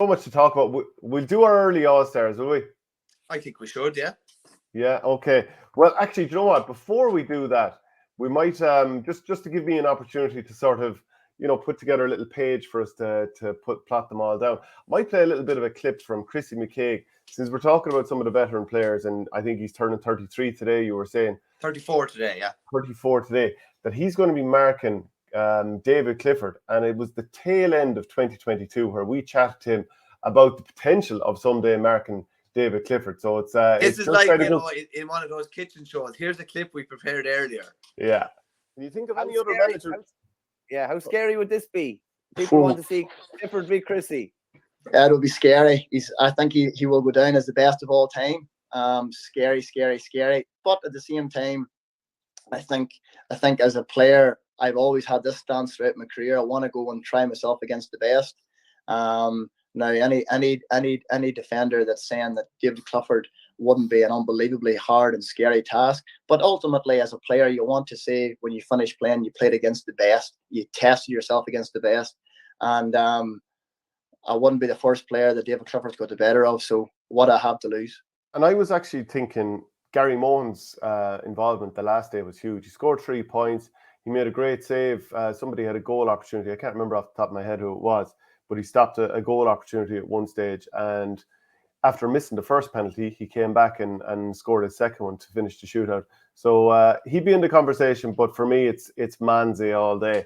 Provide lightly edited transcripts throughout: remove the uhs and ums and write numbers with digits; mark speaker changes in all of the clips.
Speaker 1: So much to talk about. We'll do our early All-Stars, will we?
Speaker 2: I think we should, yeah.
Speaker 1: Yeah, okay. Well, actually, do you know what? Before we do that, we might just to give me an opportunity to sort of, put together a little page for us to plot them all down. Might play a little bit of a clip from Chrissy McCaig, since we're talking about some of the veteran players, and I think he's turning 33 today. You were saying
Speaker 2: 34 today, yeah.
Speaker 1: 34 today. That he's going to be marking David Clifford, and it was the tail end of 2022 where we chatted to him about the potential of someday marking David Clifford. So it's
Speaker 2: this
Speaker 1: is
Speaker 2: like in one of those kitchen shows. Here's a clip we prepared earlier.
Speaker 1: Yeah. Can you think of any other manager?
Speaker 3: How scary would this be? People want to see Clifford v Chrissy.
Speaker 4: Yeah, it'll be scary. I think he will go down as the best of all time. Scary. But at the same time, I think as a player, I've always had this stance throughout my career. I want to go and try myself against the best. Now, any defender that's saying that David Clifford wouldn't be an unbelievably hard and scary task, but ultimately, as a player, you want to say when you finish playing, you played against the best. You tested yourself against the best, and I wouldn't be the first player that David Clifford's got the better of. So, what I have to lose.
Speaker 1: And I was actually thinking Gary Mohan's involvement the last day was huge. He scored 3 points. He made a great save. Somebody had a goal opportunity. I can't remember off the top of my head who it was, but he stopped a goal opportunity at one stage. And after missing the first penalty, he came back and scored his second one to finish the shootout. So he'd be in the conversation, but for me, it's Manzi all day.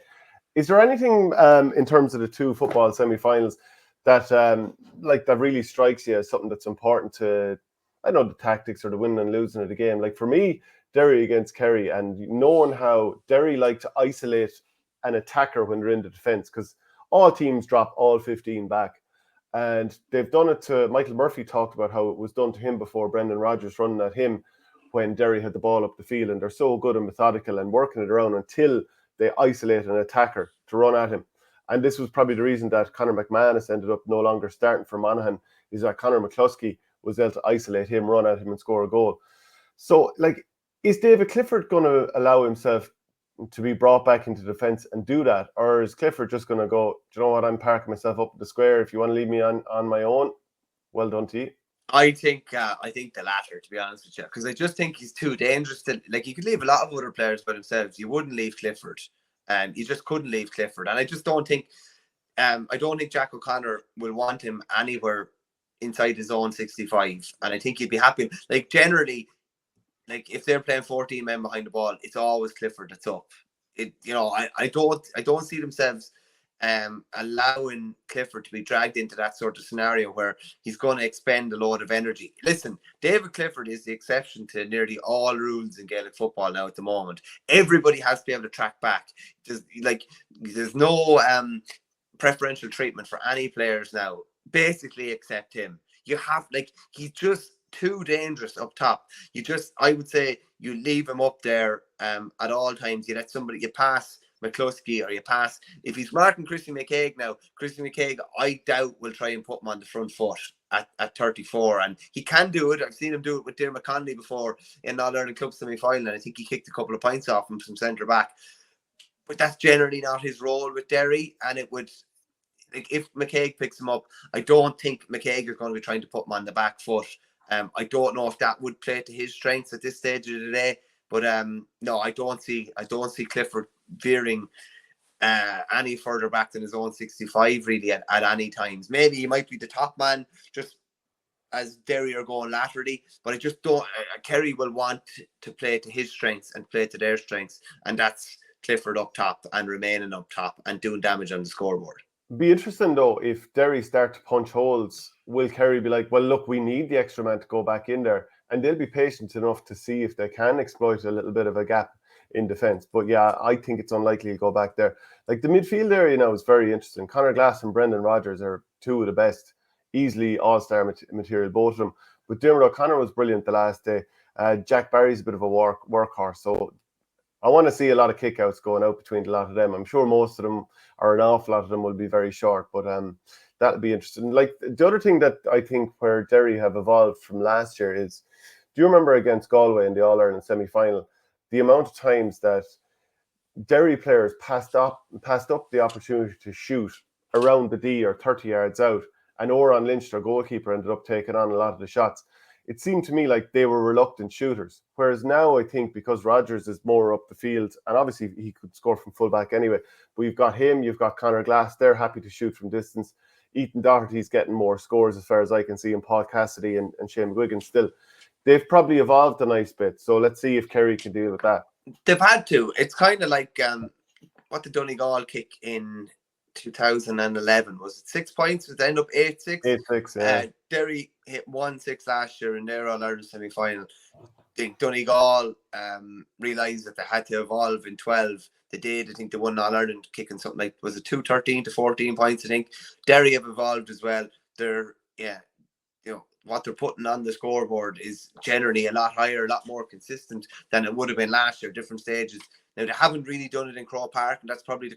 Speaker 1: Is there anything in terms of the two football semi-finals that that really strikes you as something that's important to, I don't know, the tactics or the winning and losing of the game? Like for me, Derry against Kerry, and knowing how Derry like to isolate an attacker when they're in the defence, because all teams drop all 15 back. And they've done it to, Michael Murphy talked about how it was done to him before, Brendan Rodgers running at him when Derry had the ball up the field, and they're so good and methodical and working it around until they isolate an attacker to run at him. And this was probably the reason that Conor McManus ended up no longer starting for Monaghan, is that Conor McCluskey was able to isolate him, run at him and score a goal. So, is David Clifford going to allow himself to be brought back into defence and do that? Or is Clifford just going to go, do you know what, I'm parking myself up the square. If you want to leave me on my own, well done to you.
Speaker 2: I think the latter, to be honest with you, because I just think he's too dangerous. You could leave a lot of other players by themselves. You wouldn't leave Clifford. You just couldn't leave Clifford. And I just don't think, Jack O'Connor will want him anywhere inside his own 65. And I think he'd be happy. Generally, if they're playing 14 men behind the ball, it's always Clifford that's up. I don't see themselves allowing Clifford to be dragged into that sort of scenario where he's going to expend a load of energy. Listen, David Clifford is the exception to nearly all rules in Gaelic football now at the moment. Everybody has to be able to track back. There's no preferential treatment for any players now, basically, except him. You have, he's just too dangerous up top. I would say you leave him up there at all times. You let somebody, you pass McCluskey or you pass. If he's marking Chrissy McCaig now, Chrissy McCaig, I doubt will try and put him on the front foot at 34. And he can do it. I've seen him do it with Dermot Conley before in All-Ireland Club semi-final. And I think he kicked a couple of points off him from centre back. But that's generally not his role with Derry. And it would, if McCaig picks him up, I don't think McCaig is going to be trying to put him on the back foot. I don't know if that would play to his strengths at this stage of the day, but no, I don't see Clifford veering any further back than his own 65 really at any times. Maybe he might be the top man just as Derry are going laterally, but I just don't. Kerry will want to play to his strengths and play to their strengths, and that's Clifford up top and remaining up top and doing damage on the scoreboard.
Speaker 1: Be interesting though if Derry start to punch holes. Will Kerry be like, well, look, we need the extra man to go back in there, and they'll be patient enough to see if they can exploit a little bit of a gap in defence. But yeah, I think it's unlikely to go back there. The midfield area now is very interesting. Conor Glass and Brendan Rodgers are two of the best, easily all-star material, both of them. But Dermot O'Connor was brilliant the last day. Jack Barry's a bit of a workhorse, so I want to see a lot of kickouts going out between a lot of them. I'm sure most of them, or an awful lot of them, will be very short, but that'll be interesting. The other thing that I think where Derry have evolved from last year is, do you remember against Galway in the All-Ireland semi-final, the amount of times that Derry players passed up the opportunity to shoot around the D or 30 yards out, and Oran Lynch, their goalkeeper, ended up taking on a lot of the shots. It seemed to me like they were reluctant shooters. Whereas now I think because Rodgers is more up the field, and obviously he could score from fullback anyway, but you've got him, you've got Conor Glass, they're happy to shoot from distance. Ethan Doherty's getting more scores as far as I can see, and Paul Cassidy and Shane McGuigan still. They've probably evolved a nice bit. So let's see if Kerry can deal with that.
Speaker 2: They've had to. It's kind of like what the Donegal kick in 2011 was. It 6 points? Was it end up 8-6?
Speaker 1: 8-6, yeah.
Speaker 2: Derry hit 1-6 last year in their All-Ireland semi-final. I think Donegal realised that they had to evolve in 12. They did. I think they won All-Ireland kicking something like, was it 213 to 14 points, I think. Derry have evolved as well. They're, what they're putting on the scoreboard is generally a lot higher, a lot more consistent than it would have been last year, different stages. Now, they haven't really done it in Croke Park, and that's probably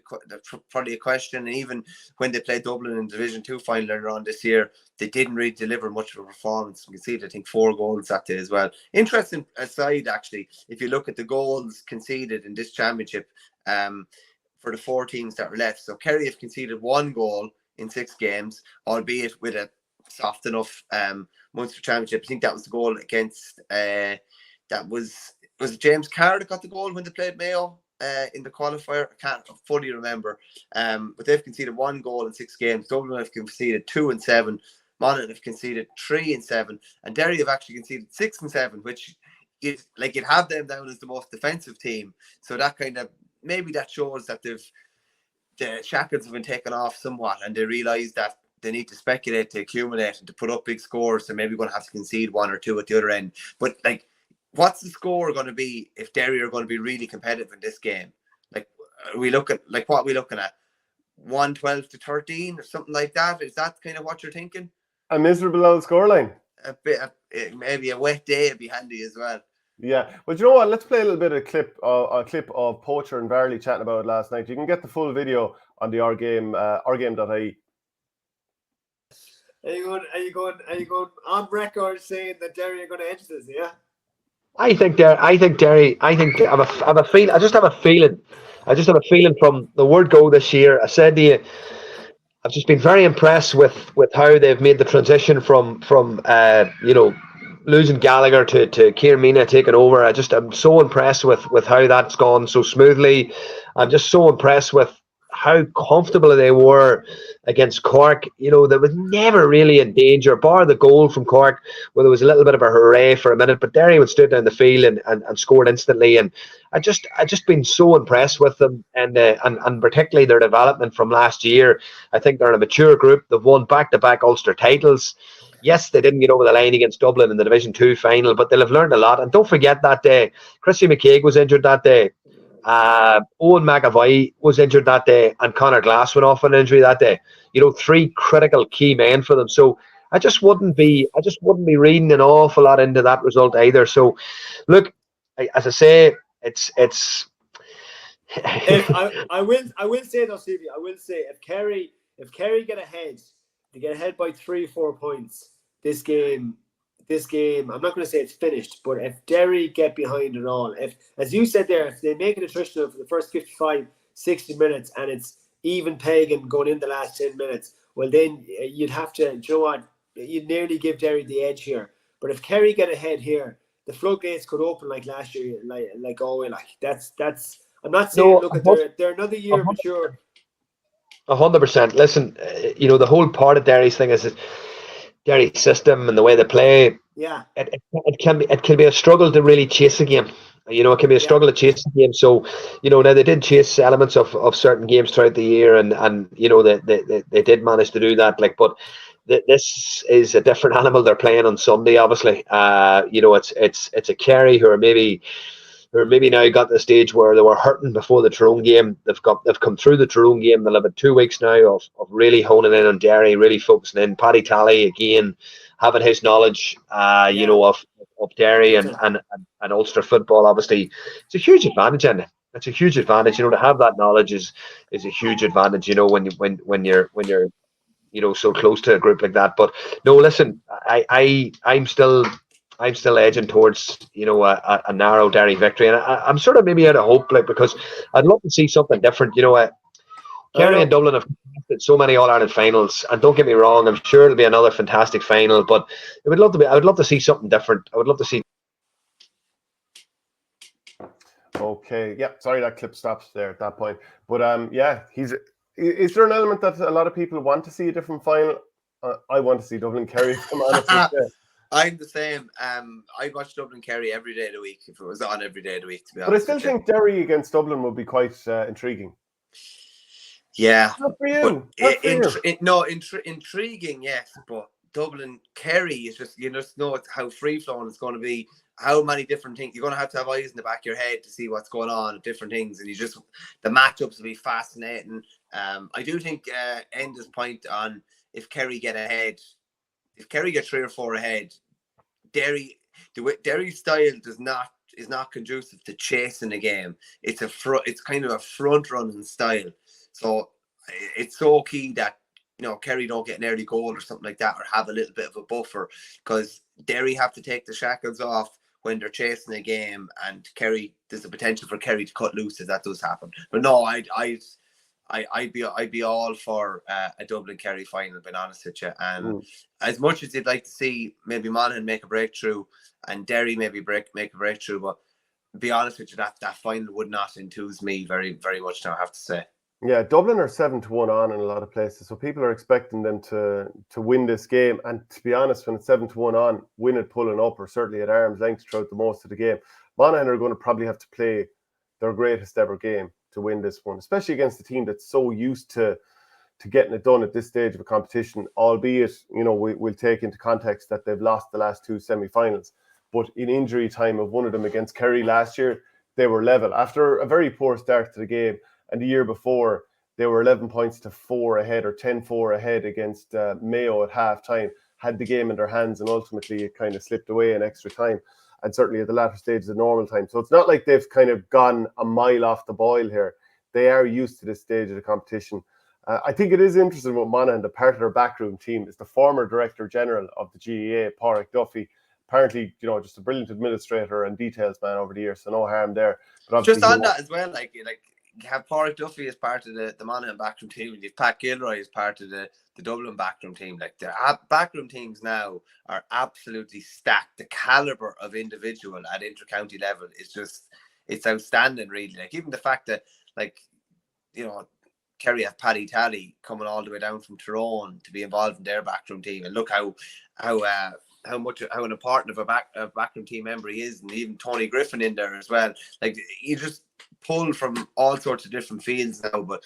Speaker 2: probably a question. And even when they played Dublin in Division 2 final later on this year, they didn't really deliver much of a performance. You can see, I think, 4 goals that day as well. Interesting aside, actually, if you look at the goals conceded in this championship for the 4 teams that were left. So Kerry have conceded 1 goal in 6 games, albeit with a soft enough Munster Championship. I think that was the goal against was it James Carr that got the goal when they played Mayo in the qualifier? I can't fully remember. But they've conceded 1 goal in 6 games. Dublin have conceded 2 and 7. Monaghan have conceded 3 and 7. And Derry have actually conceded 6 and 7, which you'd have them down as the most defensive team. So that kind of, maybe that shows that the shackles have been taken off somewhat, and they realise that they need to speculate, to accumulate, and to put up big scores. So maybe going to have to concede 1 or 2 at the other end. But what's the score going to be if Derry are going to be really competitive in this game? What are we looking at? 112 to 13 or something like that? Is that kind of what you're thinking?
Speaker 1: A miserable old scoreline.
Speaker 2: Maybe a wet day would be handy as well.
Speaker 1: Yeah, well, you know what? Let's play a little bit of a clip of Poacher and Varley chatting about it last night. You can get the full video on the OurGame, OurGame.ie.
Speaker 5: Are you going on record saying that Derry are going to edge this? Yeah.
Speaker 6: I think Derry. I have a feel. I just have a feeling from the word go this year. I said to you, I've just been very impressed with how they've made the transition from losing Gallagher to Kieran Mina taking over. I'm so impressed with how that's gone so smoothly. I'm just so impressed with how comfortable they were against Cork. They was never really in danger, bar the goal from Cork, where there was a little bit of a hooray for a minute, but Derry would stood down the field and scored instantly. And I just been so impressed with them, and particularly their development from last year. I think they're a mature group. They've won back-to-back Ulster titles. Yes, they didn't get over the line against Dublin in the Division 2 final, but they'll have learned a lot. And don't forget that day, Chrissy McCaig was injured that day. Owen McAvoy was injured that day, and Conor Glass went off an injury that day. 3 critical key men for them. So I just wouldn't be reading an awful lot into that result either. So look, as I say, it's.
Speaker 5: I will say though, Stevie. I will say if Kerry get ahead, they get ahead by 3-4 points. This game, I'm not going to say it's finished, but if Derry get behind it all, if, as you said there, if they make it attritional for the first 55, 60 minutes and it's even pagan going in the last 10 minutes, well, then you'd have to, you know what, you'd nearly give Derry the edge here. But if Kerry get ahead here, the floodgates could open like last year, like always. That's. I'm not saying, no, look, they're another year mature.
Speaker 6: 100%. Listen, the whole part of Derry's thing is Derry's system and the way they play.
Speaker 5: Yeah,
Speaker 6: it can be a struggle to really chase a game. It can be a struggle to chase a game. So, now they did chase elements of certain games throughout the year, and they did manage to do that. But this is a different animal they're playing on Sunday. Obviously, it's a Kerry who are maybe now got to the stage where they were hurting before the Tyrone game. They've come through the Tyrone game. They'll have 2 weeks now of really honing in on Derry, really focusing in. Paddy Tally again, having his knowledge, of Derry and Ulster football. Obviously, it's a huge advantage, and it's a huge advantage. To have that knowledge is a huge advantage. When you're so close to a group like that. But no, listen, I'm still edging towards a narrow Derry victory, and I'm sort of maybe out of hope, because I'd love to see something different. Kerry and Dublin have contested so many All-Ireland finals, and don't get me wrong, I'm sure it'll be another fantastic final. But I would love to see something different. I would love to see.
Speaker 1: Okay, yeah, sorry that clip stops there at that point. But yeah, is there an element that a lot of people want to see a different final? I want to see Dublin Kerry, if I'm honest with you.
Speaker 2: I'm the same. I'd watch Dublin Kerry every day of the week if it was on every day of the week, to be
Speaker 1: But I
Speaker 2: honest.
Speaker 1: still think Derry against Dublin would be quite intriguing.
Speaker 2: Yeah.
Speaker 1: Not for you. Not for you.
Speaker 2: Intriguing, yes. But Dublin Kerry is just, you just know how free flowing it's going to be. How many different things you're going to have eyes in the back of your head to see what's going on, different things, and the matchups will be fascinating. I do think Enda's point on if Kerry get ahead, if Kerry get 3 or 4 ahead, Derry's style is not conducive to chasing a game. It's kind of a front running style. So it's so key that Kerry don't get an early goal or something like that, or have a little bit of a buffer, because Derry have to take the shackles off when they're chasing a game, and there's a potential for Kerry to cut loose if that does happen. But no, I'd be all for a Dublin Kerry final, being honest with you. And as much as you'd like to see maybe Monaghan make a breakthrough and Derry maybe make a breakthrough, but be honest with you, that final would not enthuse me very, very much now, I have to say.
Speaker 1: Yeah, Dublin are 7-1 on in a lot of places, so people are expecting them to win this game. And to be honest, when it's 7-1 on, win it pulling up, or certainly at arm's length throughout the most of the game. Monaghan are going to probably have to play their greatest ever game to win this one, especially against a team that's so used to getting it done at this stage of a competition, albeit, we'll take into context that they've lost the last 2 semi-finals. But in injury time of one of them against Kerry last year, they were level after a very poor start to the game. And the year before, they were 11 points to 4 ahead, or 10-4 ahead against Mayo at half-time, had the game in their hands, and ultimately it kind of slipped away in extra time, and certainly at the latter stages of normal time. So it's not like they've kind of gone a mile off the boil here. They are used to this stage of the competition. I think it is interesting with Monaghan, the part of their backroom team is the former Director General of the GAA, Pádraig Duffy. Apparently, just a brilliant administrator and details man over the years, so no harm there. But
Speaker 2: just on that as well, like you have Pádraig Duffy as part of the Monaghan backroom team, and you've Pat Gilroy as part of the Dublin backroom team. Like the backroom teams now are absolutely stacked. The caliber of individual at intercounty level is it's outstanding, really. Like even the fact that Kerry have Paddy Talley coming all the way down from Tyrone to be involved in their backroom team, and look how an important of a backroom team member he is, and even Tony Griffin in there as well. Like you just pull from all sorts of different fields now, but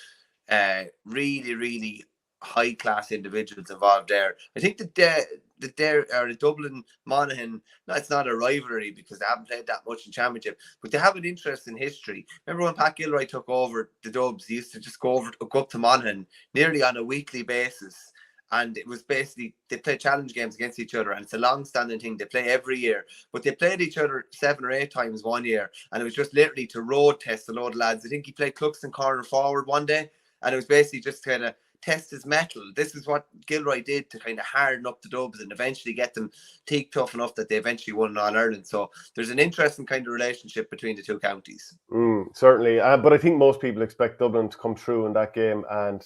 Speaker 2: really, really high class individuals involved there. I think the Dublin Monaghan, no, it's not a rivalry because they haven't played that much in championship, but they have an interesting history. Remember when Pat Gilroy took over the Dubs, he used to just go up to Monaghan nearly on a weekly basis. And it was basically, they play challenge games against each other, and it's a long-standing thing. They play every year, but they played each other 7 or 8 times one year, and it was just literally to road test a load of lads. I think he played Cluxton corner forward one day, and it was basically just kind of test his mettle. This is what Gilroy did to kind of harden up the Dubs and eventually get them teak tough enough that they eventually won All Ireland. So there's an interesting kind of relationship between the two counties.
Speaker 1: Certainly, but I think most people expect Dublin to come through in that game. And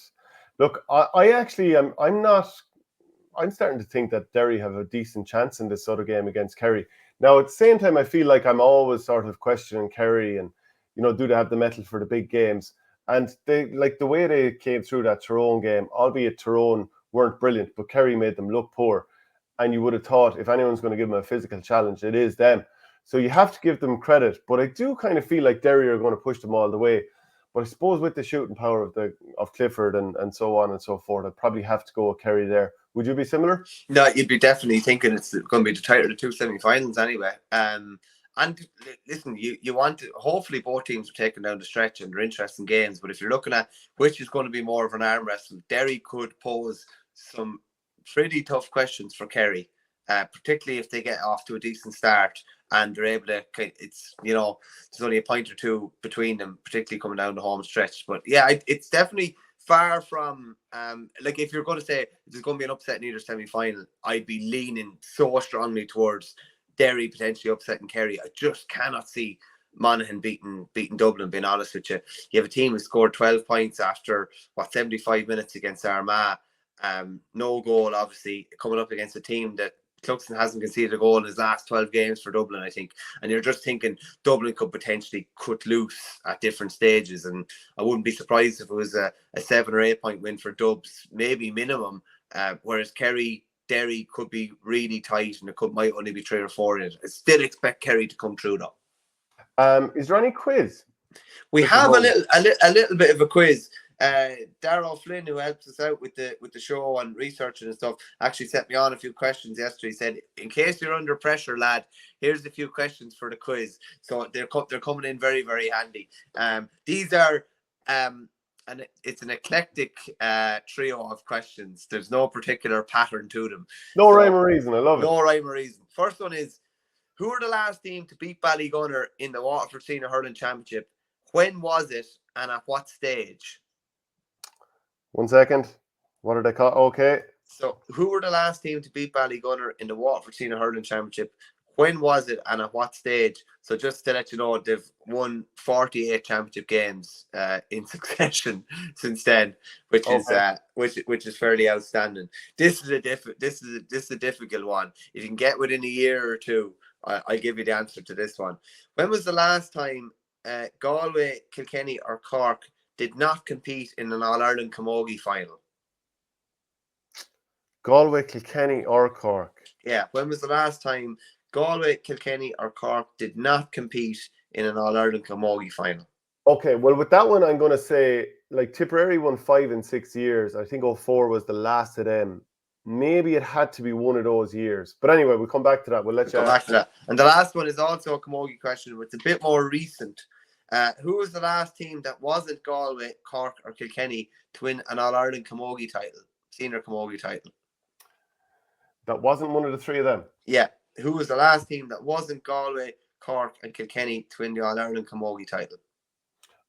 Speaker 1: look, I actually am. I'm starting to think that Derry have a decent chance in this sort of game against Kerry. Now, at the same time, I feel like I'm always sort of questioning Kerry, and do they have the mettle for the big games? And they, like the way they came through that Tyrone game, albeit Tyrone weren't brilliant, but Kerry made them look poor. And you would have thought if anyone's going to give them a physical challenge, it is them. So you have to give them credit. But I do kind of feel like Derry are going to push them all the way. But I suppose with the shooting power of Clifford and so on and so forth, I'd probably have to go with Kerry there. Would you be similar?
Speaker 2: No, you'd be definitely thinking it's going to be the tighter of the 2 semi-finals anyway. And listen, you want to, hopefully both teams are taking down the stretch and they're interesting games. But if you're looking at which is going to be more of an arm wrestle, Derry could pose some pretty tough questions for Kerry, particularly if they get off to a decent start and they're able to. It's there's only a point or two between them, particularly coming down the home stretch. But yeah, it's definitely far from like if you're going to say there's going to be an upset in either semi-final, I'd be leaning so strongly towards Derry potentially upsetting Kerry. I just cannot see Monaghan beating Dublin, being honest with you. You have a team who scored 12 points after 75 minutes against Armagh. No goal, obviously, coming up against a team that Cluxton hasn't conceded a goal in his last 12 games for Dublin, I think. And you're just thinking Dublin could potentially cut loose at different stages. And I wouldn't be surprised if it was a 7 or 8 point win for Dubs, maybe minimum. Whereas Kerry, Derry could be really tight, and it might only be 3 or 4 in it. I still expect Kerry to come through though.
Speaker 1: Is there any quiz?
Speaker 2: We have a little bit of a quiz. Darrell Flynn, who helps us out with the show and researching and stuff, actually sent me on a few questions yesterday. He said, in case you're under pressure, lad, here's a few questions for the quiz. So they're coming in very, very handy. These are and it's an eclectic trio of questions. There's no particular pattern to them.
Speaker 1: No rhyme or reason. I love it.
Speaker 2: No rhyme or reason. First one is, who were the last team to beat Ballygunner in the Waterford Senior Hurling Championship? When was it and at what stage?
Speaker 1: 1 second. What are they called? Okay.
Speaker 2: So, who were the last team to beat Ballygunner in the Waterford Senior Hurling Championship? When was it and at what stage? So, just to let you know, they've won 48 championship games in succession since then, which is fairly outstanding. This is a difficult one. If you can get within a year or two, I'll give you the answer to this one. When was the last time Galway, Kilkenny, or Cork did not compete in an All-Ireland Camogie final?
Speaker 1: Galway, Kilkenny, or Cork?
Speaker 2: Yeah, when was the last time Galway, Kilkenny, or Cork did not compete in an All-Ireland Camogie final?
Speaker 1: Okay, well, with that one, I'm going to say, like, Tipperary won 5 in 6 years. I think 04 was the last of them. Maybe it had to be one of those years. But anyway, we'll come back to that. We'll come
Speaker 2: back to that. And the last one is also a Camogie question, but it's a bit more recent. Who was the last team that wasn't Galway, Cork, or Kilkenny to win an All-Ireland Camogie title, senior Camogie title?
Speaker 1: That wasn't one of the three of them?
Speaker 2: Yeah. Who was the last team that wasn't Galway, Cork, and Kilkenny to win the All-Ireland Camogie title?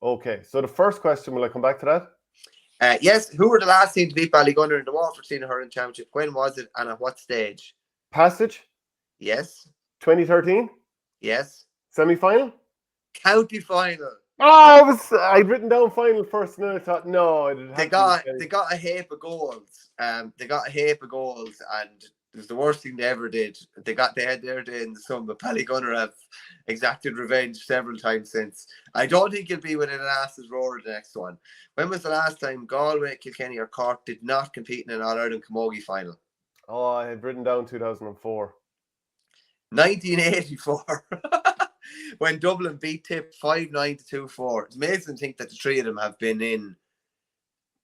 Speaker 1: Okay, so the first question, will I come back to that?
Speaker 2: Yes. Who were the last team to beat Ballygunner in the Waterford Senior Hurling Championship? When was it and at what stage?
Speaker 1: Passage?
Speaker 2: Yes.
Speaker 1: 2013?
Speaker 2: Yes.
Speaker 1: Semi-final?
Speaker 2: County final.
Speaker 1: Oh, I'd written down final first, and then I thought, no.
Speaker 2: They got a heap of goals. And it was the worst thing they ever did. They had their day in the sun, but Ballygunner have exacted revenge several times since. I don't think it'll be within an ass's roar the next one. When was the last time Galway, Kilkenny, or Cork did not compete in an All-Ireland Camogie final?
Speaker 1: Oh, I had written down 2004.
Speaker 2: 1984. When Dublin beat Tip 5-9 to 2-4. It's amazing to think that the three of them have been in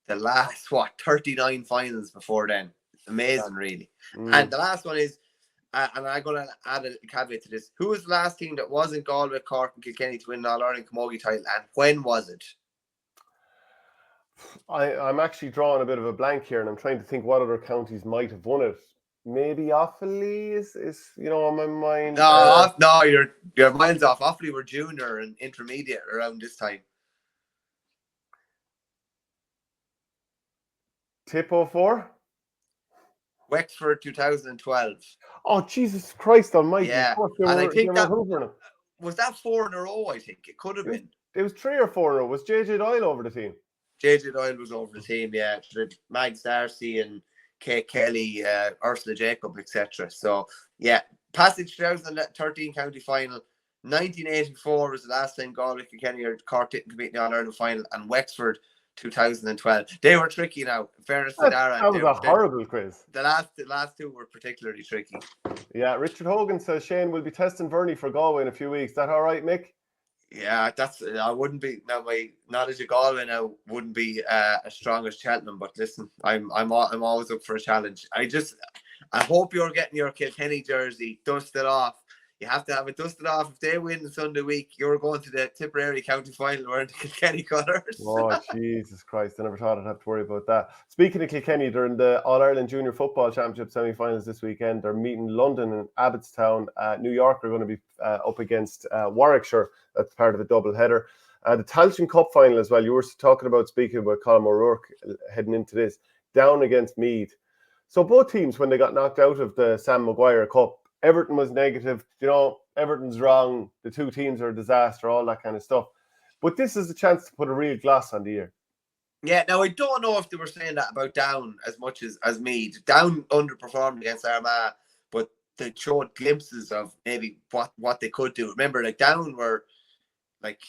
Speaker 2: the last 39 finals before then. Amazing, really. And the last one is, and I'm going to add a caveat to this. Who was the last team that wasn't Galway, Cork, and Kilkenny to win an All-Ireland Camogie title, and when was it?
Speaker 1: I'm actually drawing a bit of a blank here, and I'm trying to think what other counties might have won it. Maybe Offaly is on my mind.
Speaker 2: No, your mind's off. Offaly were junior and intermediate around this time.
Speaker 1: Tip 04?
Speaker 2: Wexford 2012.
Speaker 1: Oh, Jesus Christ almighty.
Speaker 2: Yeah.
Speaker 1: And I think that
Speaker 2: was that 4 in a row, I think. It could have been.
Speaker 1: It was 3 or 4 in a row. Was JJ Doyle over the team?
Speaker 2: JJ Doyle was over the team, yeah. Mags Darcy and Kate Kelly, Ursula Jacob, etc. So, yeah. Passage 2013 county final. 1984 was the last time Galway, Kilkenny, or Cork didn't compete in the All-Ireland final. And Wexford 2012. They were tricky now. In fairness to Dara.
Speaker 1: That was a horrible quiz.
Speaker 2: The last two were particularly tricky.
Speaker 1: Yeah, Richard Hogan says Shane will be testing Verney for Galway in a few weeks. Is that all right, Mick?
Speaker 2: Yeah, I wouldn't be not as a Galway now wouldn't be as strong as Cheltenham, but listen, I'm always up for a challenge. I hope you're getting your Kilkenny jersey dusted off. You have to have it dusted off. If they win the Sunday week, you're going to the Tipperary county final wearing the Kilkenny colours.
Speaker 1: Oh, Jesus Christ. I never thought I'd have to worry about that. Speaking of Kilkenny, they're in the All-Ireland Junior Football Championship semi-finals this weekend. They're meeting London and Abbottstown. New York are going to be up against Warwickshire. That's part of a double header. The Tailteann Cup final as well. You were talking about speaking about Colm O'Rourke heading into this. Down against Meath. So both teams, when they got knocked out of the Sam Maguire Cup, Everton was negative. You know, Everton's wrong. The two teams are a disaster. All that kind of stuff. But this is a chance to put a real gloss on the year.
Speaker 2: Yeah, now I don't know if they were saying that about Down as much as Meath. Down underperformed against Armagh, but they showed glimpses of maybe what they could do. Remember, like Down were like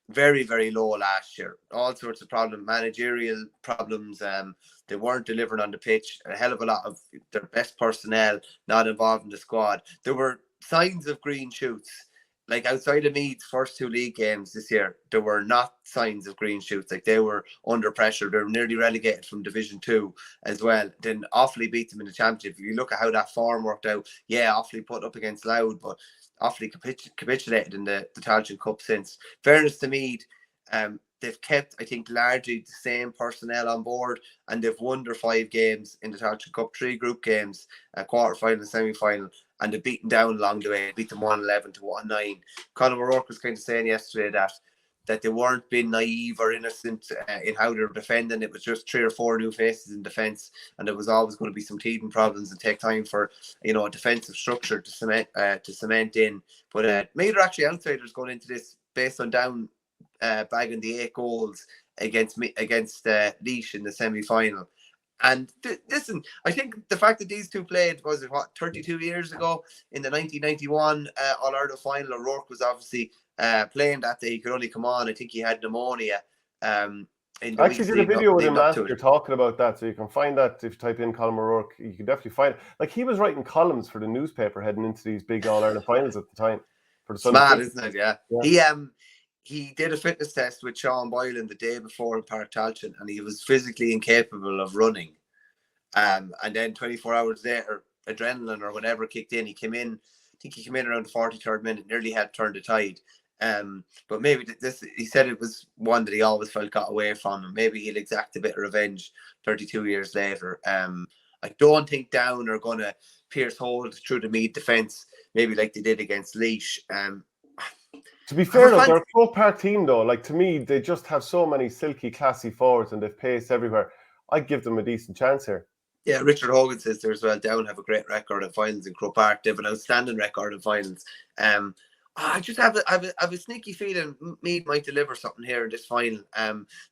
Speaker 2: very, very low last year. All sorts of problems, managerial problems. They weren't delivering on the pitch. A hell of a lot of their best personnel not involved in the squad. There were signs of green shoots. Like outside of Meath's first two league games this year, there were not signs of green shoots. Like they were under pressure. They were nearly relegated from Division 2 as well. Then Offaly beat them in the Championship. If you look at how that form worked out, yeah, Offaly put up against Louth, but Offaly capitulated in the Tailteann Cup since. Fairness to Meath, they've kept, I think, largely the same personnel on board, and they've won their 5 games in the Tailteann Cup, 3 group games, a quarter-final and semi-final, and they've beaten Down along the way, beat them 1-11 to 1-9. Conor O'Rourke was kind of saying yesterday that they weren't being naive or innocent in how they were defending. It was just 3 or 4 new faces in defence, and there was always going to be some teething problems and take time for, you know, a defensive structure to cement in. But Meath are actually outsiders going into this based on Down bagging the 8 goals against Laois in the semi-final. And listen, I think the fact that these two played, 32 years ago in the 1991 All-Ireland final, O'Rourke was obviously playing that day. He could only come on. I think he had pneumonia.
Speaker 1: I actually did a video with him last year talking about that, so you can find that if you type in Colm O'Rourke. You can definitely find it. Like, he was writing columns for the newspaper heading into these big All-Ireland finals at the time. For the Sunday
Speaker 2: mad, isn't it? Yeah. He did a fitness test with Sean Boylan the day before in Park Tailteann, and he was physically incapable of running. And then 24 hours later, adrenaline or whatever kicked in. He came in, I think he came in around the 43rd minute, nearly had turned the tide. But maybe this, he said it was one that he always felt got away from him. Maybe he'll exact a bit of revenge 32 years later. I don't think Down are going to pierce holes through the Meath defence, maybe like they did against Laois.
Speaker 1: To be fair, though, they're a Croke Park team, though. Like, to me, they just have so many silky, classy forwards and they've pace everywhere. I'd give them a decent chance here.
Speaker 2: Yeah, Richard Hogan says there as well. Down have a great record in finals in Croke Park. They have an outstanding record in finals. I just have a sneaky feeling Meath might deliver something here in this final.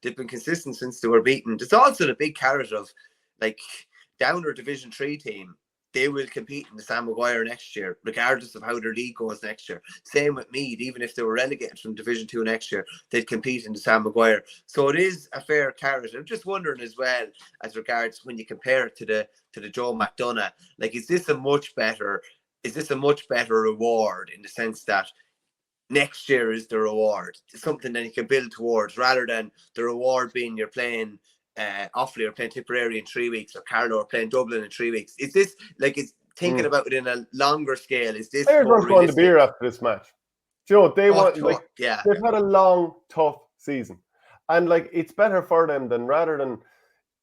Speaker 2: They've been consistent since they were beaten. There's also the big carrot of, like, Down or Division 3 team. They will compete in the Sam Maguire next year, regardless of how their league goes next year. Same with Meath, even if they were relegated from Division 2 next year, they'd compete in the Sam Maguire. So it is a fair carrot. I'm just wondering as well, as regards when you compare it to the Joe McDonough, like, is this a much better reward in the sense that next year is the reward, something that you can build towards, rather than the reward being you're playing Offaly or playing Tipperary in 3 weeks, or Carlow or playing Dublin in 3 weeks? Is this, like, is thinking about it in a longer scale, is this
Speaker 1: players
Speaker 2: more
Speaker 1: weren't going to beer after this match? Do you know, they want, like,
Speaker 2: yeah,
Speaker 1: they've had a long, tough season, and like, it's better for them than, rather than,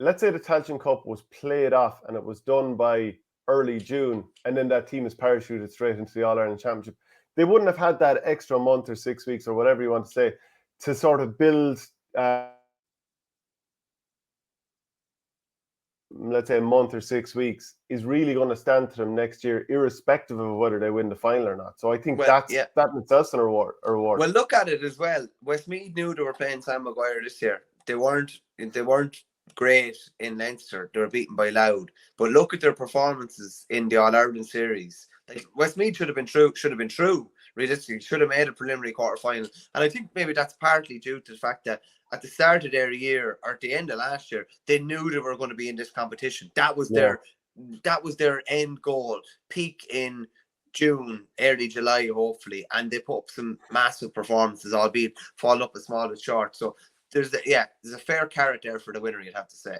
Speaker 1: let's say the Tailteann Cup was played off and it was done by early June, and then that team is parachuted straight into the All-Ireland Championship. They wouldn't have had that extra month or 6 weeks or whatever you want to say to sort of build, let's say a month or 6 weeks is really going to stand to them next year, irrespective of whether they win the final or not. So I think that in itself is a reward.
Speaker 2: Well, look at it as well. Westmeath knew they were playing Sam Maguire this year. They weren't great in Leinster. They were beaten by Louth. But look at their performances in the All-Ireland series. Like, Westmeath should have been true. Realistically, should have made a preliminary quarter-final. And I think maybe that's partly due to the fact that at the start of their year, or at the end of last year, they knew they were going to be in this competition. That was their end goal. Peak in June, early July, hopefully, and they put up some massive performances, albeit fall up as small as short. So there's a fair carrot there for the winner, you'd have to say.